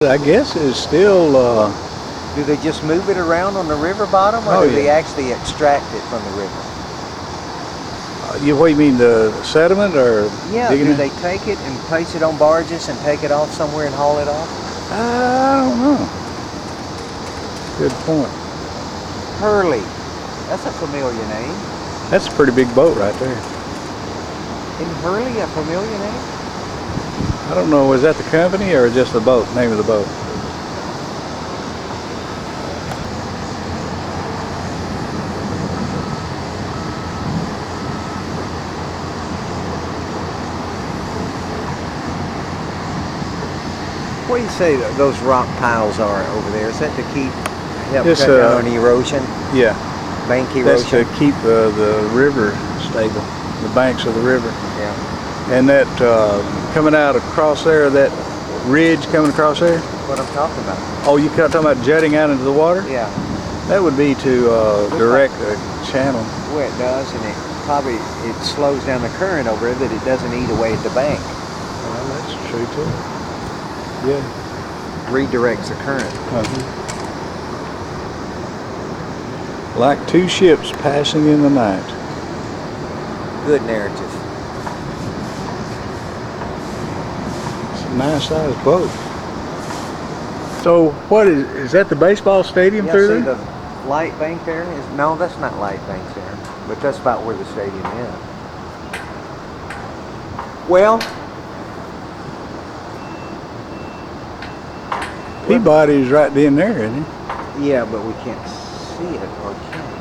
I guess it's still, Do they just move it around on the river bottom, or Oh, do they yeah. actually extract it from the river? what do you mean, the sediment or Yeah, digging do it? they take it and place it on barges and take it off somewhere and haul it off? I don't know. Good point. Hurley. That's a familiar name. That's a pretty big boat right there. Isn't Hurley a familiar name? I don't know, is that the company or just the boat, name of the boat? What do you say those rock piles are over there? Is that to help It's, cut down on erosion, Yeah, bank that's to erosion? keep the river stable, the banks of the river. Yeah, And that coming out across there, that ridge coming across there, what I'm talking about. oh, you talking about jutting out into the water? Yeah, That would be to direct a channel. well, it does, and it slows down the current over there that it doesn't eat away at the bank. Well, that's true too. Yeah. Redirects the current. Like two ships passing in the night. Good narrative. It's a nice sized boat. So what is that the baseball stadium Yeah, through see there? the light bank there? No, that's not light bank there, but that's about where the stadium is. Well, Peabody's right in there, isn't he? yeah, but we can't see it, or can we?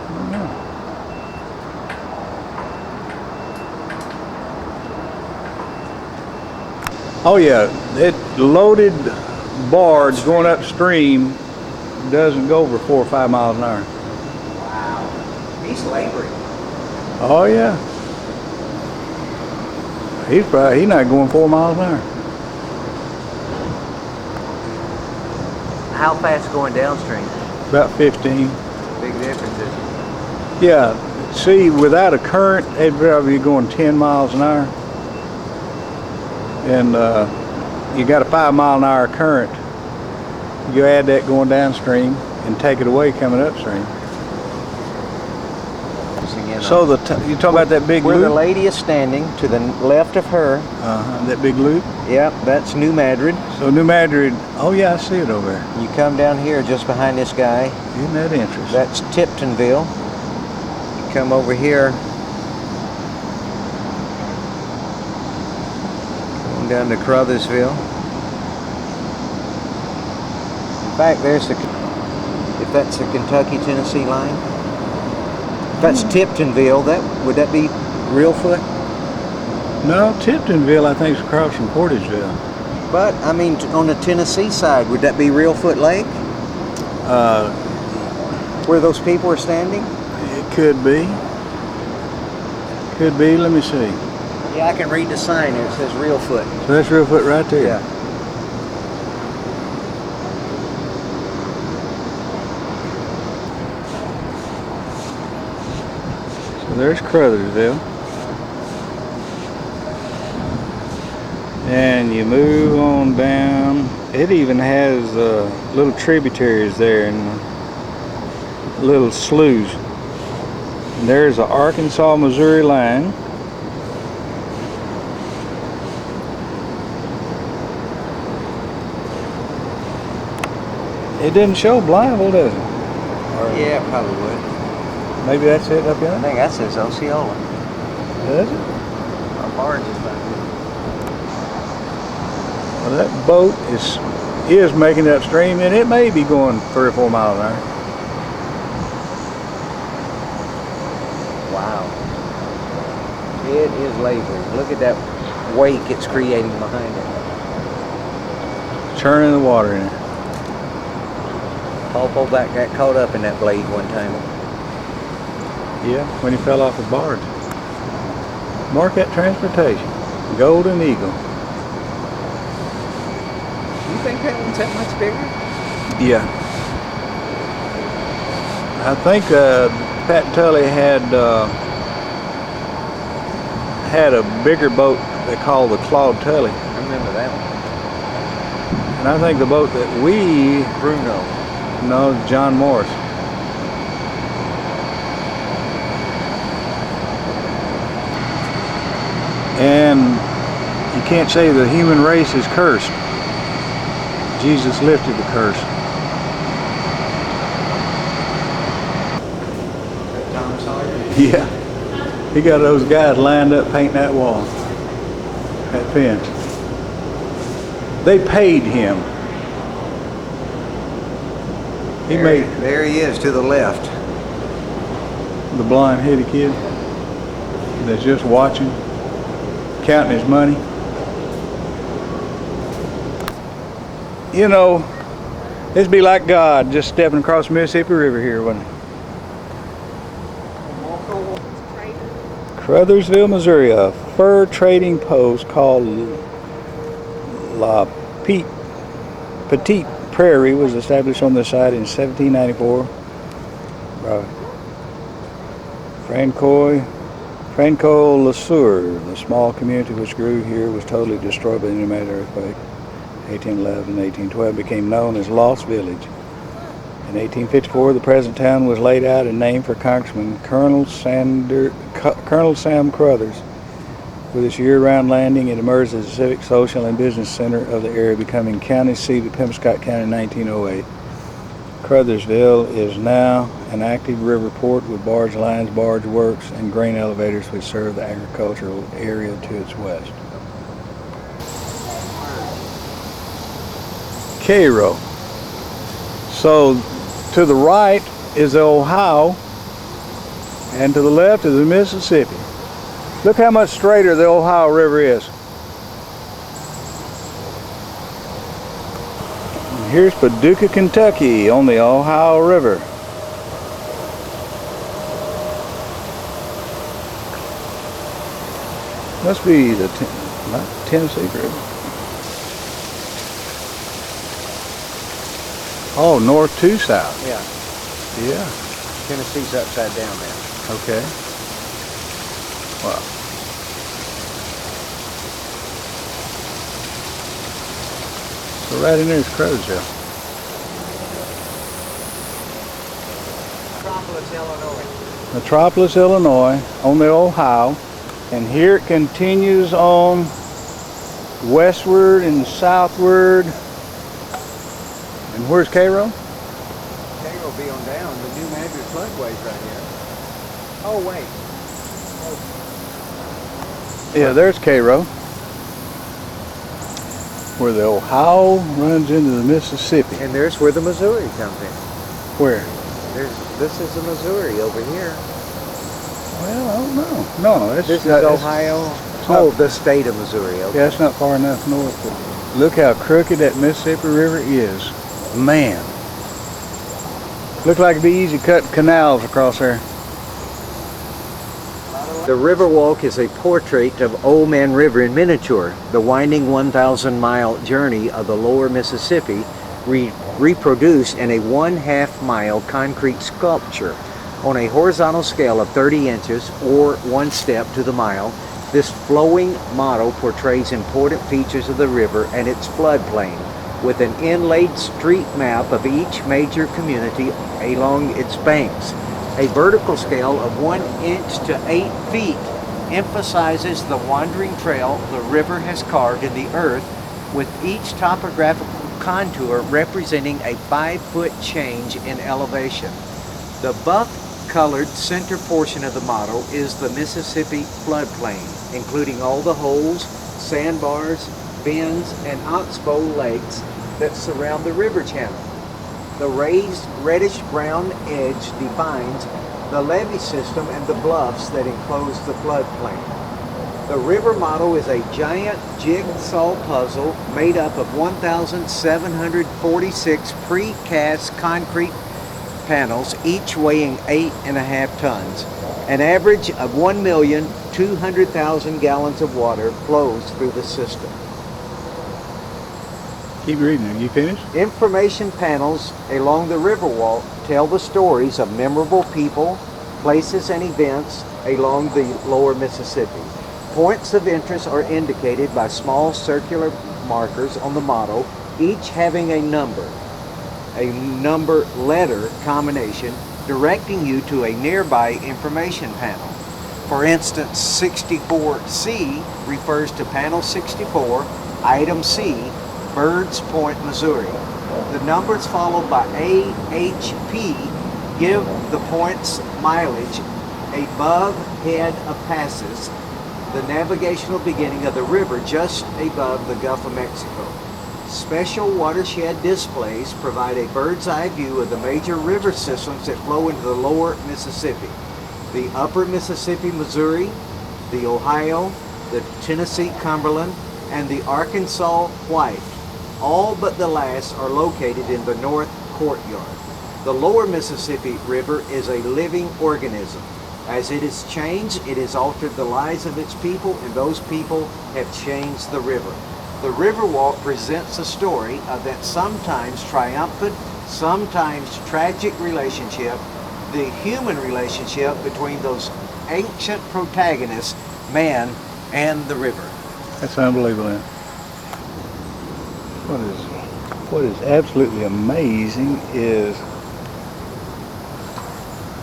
I don't know. Oh yeah, it loaded barge going upstream doesn't go over 4 or 5 miles an hour. Wow. He's laboring. Oh yeah. He's not going 4 miles an hour. How fast going downstream? About 15. Big difference, isn't it? Yeah, see, without a current, it'd probably be going 10 miles an hour. And you got a 5 mile an hour current. You add that going downstream and take it away coming upstream. So you talking about that big where loop? the lady is standing, to the left of her. That big loop? Yep, that's New Madrid. So New Madrid, oh yeah, I see it over there. You come down here just behind this guy. Isn't that interesting? That's Tiptonville. You come over here. Going down to Crothersville. In fact, if that's the Kentucky-Tennessee line. If that's Tiptonville, would that be Reelfoot? No, Tiptonville I think is across from Portageville. But, I mean, on the Tennessee side, would that be Reelfoot Lake? Where those people are standing? It could be. Could be, let me see. Yeah, I can read the sign there. It says Reelfoot. So that's Reelfoot right there. Yeah. So there's Crothersville. And you move on down. It even has little tributaries there and little sloughs. And there's the Arkansas-Missouri line. It didn't show Blytheville, does it? Or Yeah, probably would. maybe that's it up I there? think that says Osceola. Does it? Our barge is back there. Well, that boat is making it upstream, and it may be going 3 or 4 miles an hour. Wow. It is laboring. Look at that wake it's creating behind it. Churning the water in it. Paul Polback got caught up in that blade one time. Yeah, when he fell off his barge. Marquette Transportation, Golden Eagle. You think that one's that much bigger? Yeah. I think Pat Tully had had a bigger boat they called the Claude Tully. I remember that one. And I think the boat that we Bruno. know, John Morris. And you can't say the human race is cursed. Jesus lifted the curse. Tom Sawyer. Yeah. He got those guys lined up painting that wall, that fence. They paid him. There he is to the left. The blonde-headed kid that's just watching, counting his money. You know, it'd be like God just stepping across the Mississippi River here, wouldn't it? Crothersville, Missouri, a fur trading post called La Petite Prairie was established on the site in 1794 by Franco Lesueur. The small community which grew here was totally destroyed by the Indian earthquake. 1811 and 1812 became known as Lost Village. In 1854, the present town was laid out and named for Congressman Colonel Sam Crothers. With its year-round landing, it emerged as a civic, social, and business center of the area, becoming county seat of Penobscot County in 1908. Crothersville is now an active river port with barge lines, barge works, and grain elevators which serve the agricultural area to its west. Cairo. So to the right is the Ohio, and to the left is the Mississippi. Look how much straighter the Ohio River is. And here's Paducah, Kentucky on the Ohio River. Must be the not Tennessee River. Oh, north to south. Yeah. Yeah. Tennessee's upside down now. Okay. Wow. So right in there is Crothersville. Metropolis, Illinois. Metropolis, Illinois, on the Ohio, and here it continues on westward and southward. And where's Cairo? Cairo will be on down. The New Madrid floodway's right here. Oh, wait. Yeah, there's Cairo, where the Ohio runs into the Mississippi. And there's where the Missouri comes in. Where? This is the Missouri over here. Well, I don't know. No, This is Ohio. The state of Missouri. Okay. Yeah, it's not far enough north. But look how crooked that Mississippi River is. Man. Look like it'd be easy cutting canals across there. The Riverwalk is a portrait of Old Man River in miniature. The winding 1,000-mile journey of the lower Mississippi reproduced in a 1/2 mile concrete sculpture on a horizontal scale of 30 inches or 1 step to the mile. This flowing model portrays important features of the river and its floodplain, with an inlaid street map of each major community along its banks. A vertical scale of 1 inch to 8 feet emphasizes the wandering trail the river has carved in the earth, with each topographical contour representing a 5-foot change in elevation. The buff-colored center portion of the model is the Mississippi floodplain, including all the holes, sandbars, bends, and oxbow lakes that surround the river channel. The raised reddish-brown edge defines the levee system and the bluffs that enclose the floodplain. The river model is a giant jigsaw puzzle made up of 1,746 precast concrete panels, each weighing 8.5 tons. An average of 1,200,000 gallons of water flows through the system. Keep reading. Are you finished? Information panels along the Riverwalk tell the stories of memorable people, places, and events along the lower Mississippi. Points of interest are indicated by small circular markers on the model, each having a number letter combination directing you to a nearby information panel. For instance, 64C refers to panel 64, item C, Birds Point, Missouri. The numbers followed by AHP give the point's mileage above head of passes, the navigational beginning of the river just above the Gulf of Mexico. Special watershed displays provide a bird's eye view of the major river systems that flow into the lower Mississippi. The upper Mississippi, Missouri, the Ohio, the Tennessee Cumberland, and the Arkansas White. All but the last are located in the North Courtyard. The lower Mississippi River is a living organism. As it has changed, it has altered the lives of its people, and those people have changed the river. The Riverwalk presents a story of that sometimes triumphant, sometimes tragic relationship, the human relationship between those ancient protagonists, man and the river. That's unbelievable. What is absolutely amazing is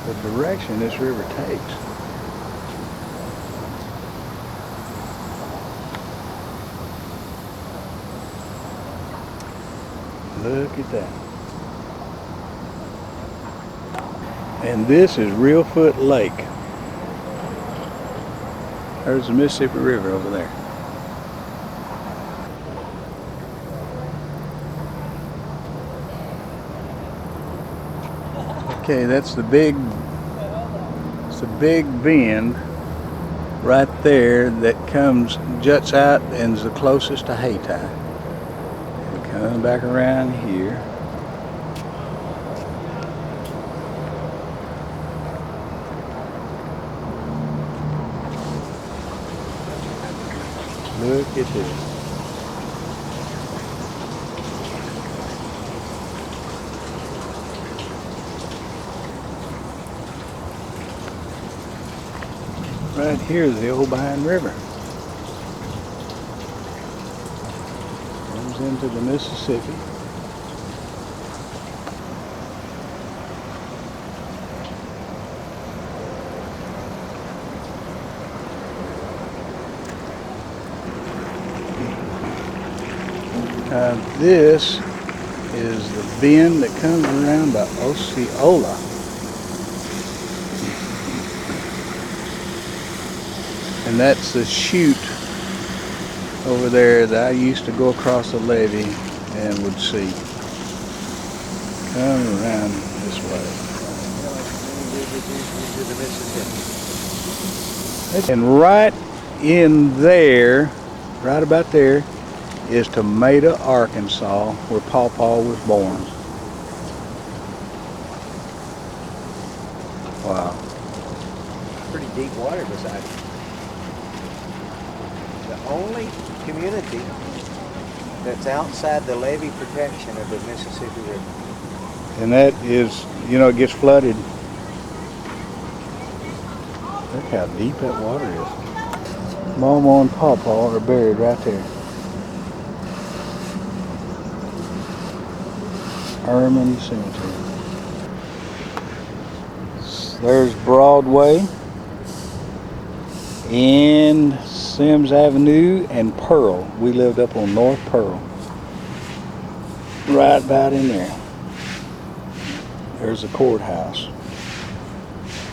the direction this river takes. Look at that. And this is Reelfoot Lake. There's the Mississippi River over there. Okay, that's the big bend right there that juts out and is the closest to Hayti. And come back around here. Look at this. Right here is the Obion River. Comes into the Mississippi. This is the bend that comes around by Osceola. And that's the chute over there that I used to go across the levee and would see. Come around this way. And right in there, right about there, is Tomata, Arkansas, where Paw Paw was born. Wow. Pretty deep water beside it. The only community that's outside the levee protection of the Mississippi River. And that is, you know, it gets flooded. Look how deep that water is. Mama and Pawpaw are buried right there. Herman Cemetery. There's Broadway and Sims Avenue and Pearl. We lived up on North Pearl. Right about in there. There's the courthouse.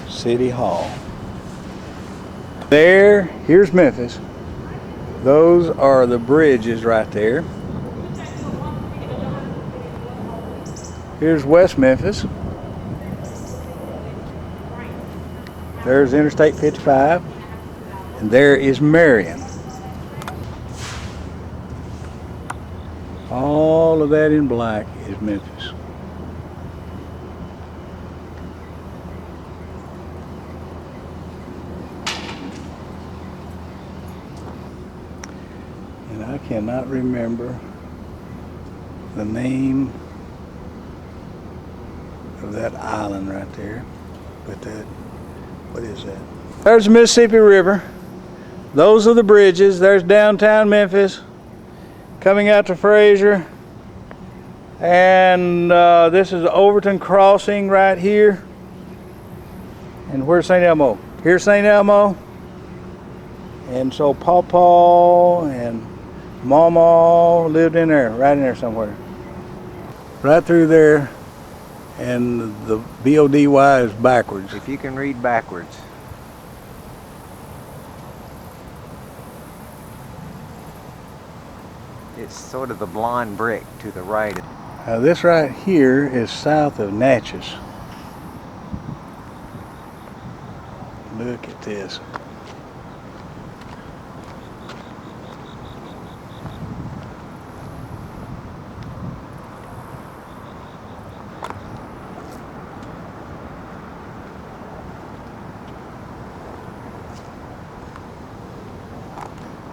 City Hall. There, here's Memphis. Those are the bridges right there. Here's West Memphis. There's Interstate 55. And there is Marion. All of that in black is Memphis. And I cannot remember the name of that island right there, but what is that? There's the Mississippi River. Those are the bridges. There's downtown Memphis coming out to Fraser. And this is Overton Crossing right here. And where's St. Elmo? Here's St. Elmo. And so Pawpaw and Mama lived in there, right in there somewhere. Right through there. And the B-O-D-Y is backwards. If you can read backwards. It's sort of the blonde brick to the right. Now this right here is south of Natchez. Look at this.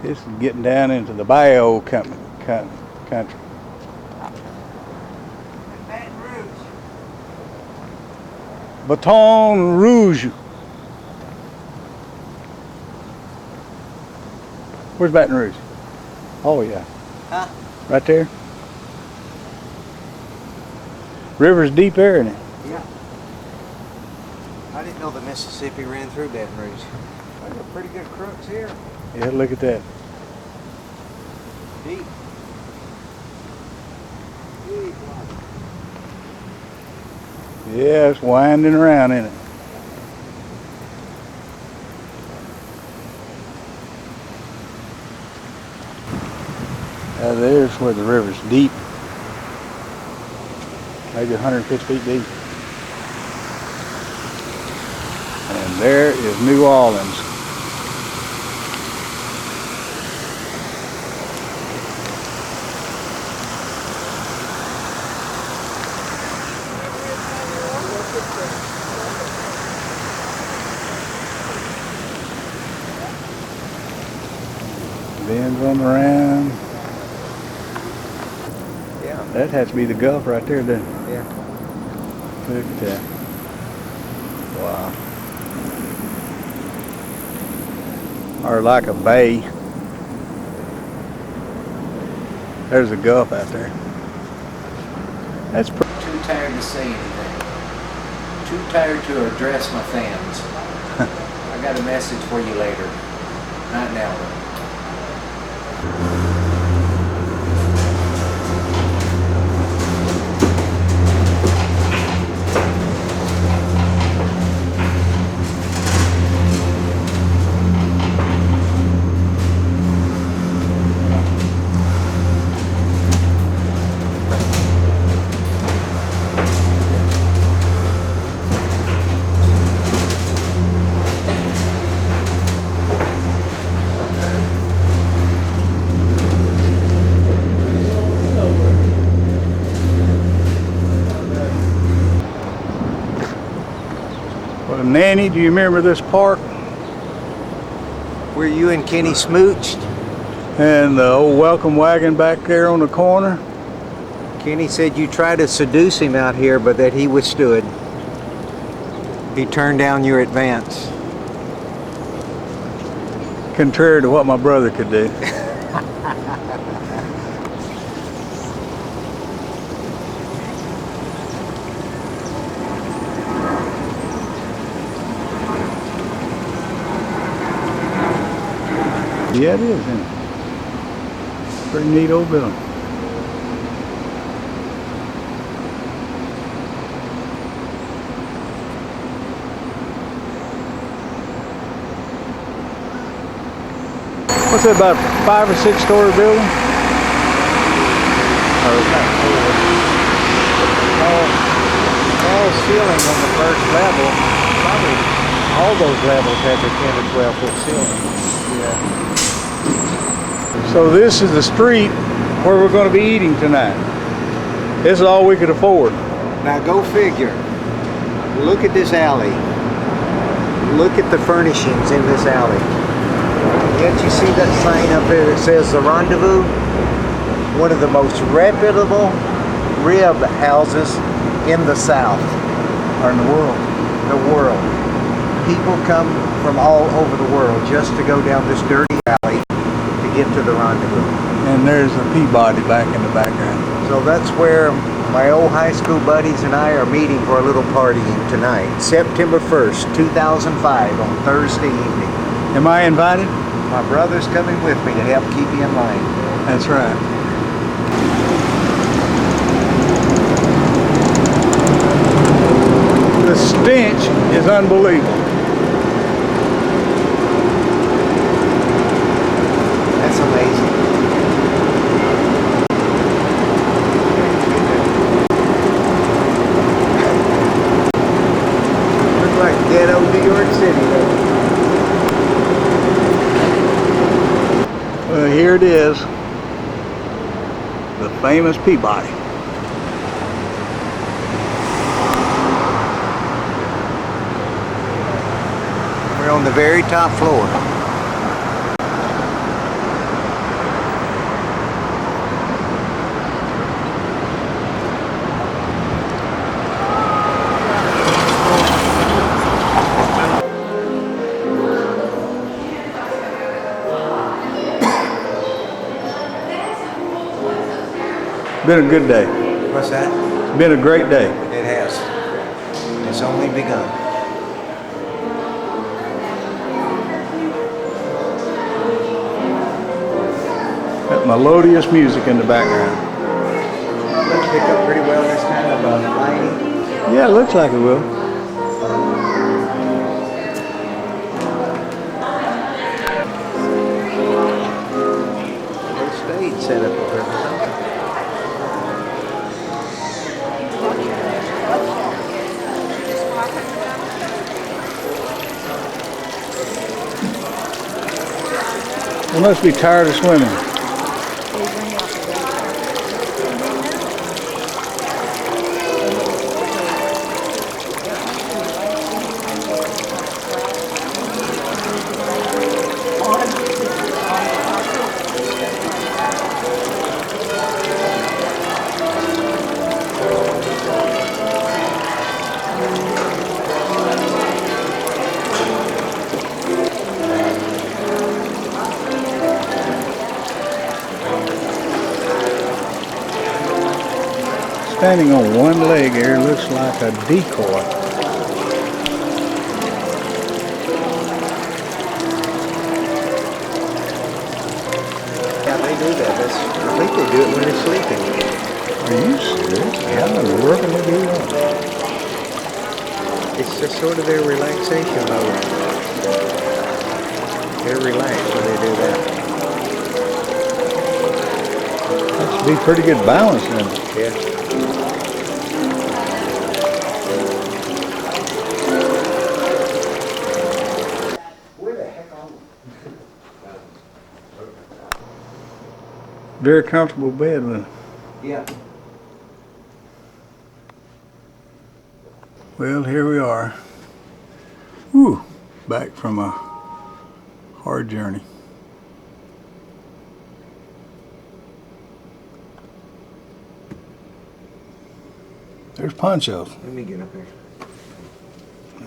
This is getting down into the bio country. Baton Rouge. Where's Baton Rouge? Oh yeah. Huh? Right there. River's deep there, isn't it? Yeah. I didn't know the Mississippi ran through Baton Rouge. I got pretty good crooks here. Yeah, look at that. Deep. Deep. Yeah, it's winding around, isn't it? Now there's where the river's deep. Maybe 150 feet deep. And there is New Orleans. Bends on around. Yeah. That has to be the Gulf right there, doesn't it? Yeah. Look at that. Wow. Or like a bay. There's a Gulf out there. That's pretty. Too tired to say anything. Too tired to address my fans. I got a message for you later. Not now though. Well, Nanny, do you remember this park? Where you and Kenny smooched? And the old welcome wagon back there on the corner? Kenny said you tried to seduce him out here, but that he withstood. He turned down your advance. Contrary to what my brother could do. Yeah, it is, isn't it? Pretty neat old building. What's that, about 5 or 6 story building? Oh, it's not All ceiling on the first level. Probably all those levels have their 10 to 12 foot ceiling. Yeah. So this is the street where we're going to be eating tonight. This is all we could afford. Now go figure. Look at this alley. Look at the furnishings in this alley. Yet you see that sign up there that says The Rendezvous? One of the most reputable rib houses in the South. Or in the world. The world. People come from all over the world just to go down this dirty rendezvous. And there's a Peabody back in the background. So that's where my old high school buddies and I are meeting for a little partying tonight, September 1st, 2005, on Thursday evening. Am I invited? My brother's coming with me to help keep you in line. That's right. The stench is unbelievable. That's amazing. Looks like ghetto New York City, though. Well, here it is. The famous Peabody. We're on the very top floor. Been a good day. What's that? It's been a great day. It has. It's only begun. That melodious music in the background. Let's pick up pretty well this kind of lighting. Yeah, it looks like it will. Little stage set up over there. They must be tired of swimming. Standing on one leg here looks like a decoy. Yeah, they do that. I think they do it when they're sleeping. Are you serious? How in the world can they do that? It's just sort of their relaxation mode. They're relaxed when they do that. That should be pretty good balance then. Yeah. Very comfortable bed then. Yeah. Well, here we are. Whew, back from a hard journey. There's Poncho. Let me get up here.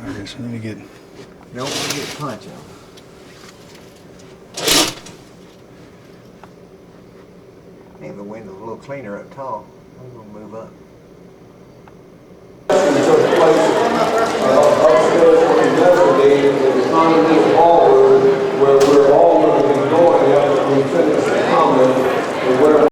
I guess let me get. No, let me get Poncho. And the window's a little cleaner up top. I'm gonna move up. Investigating the economy of Harvard, where we're all going to be going after we finish the comment, and where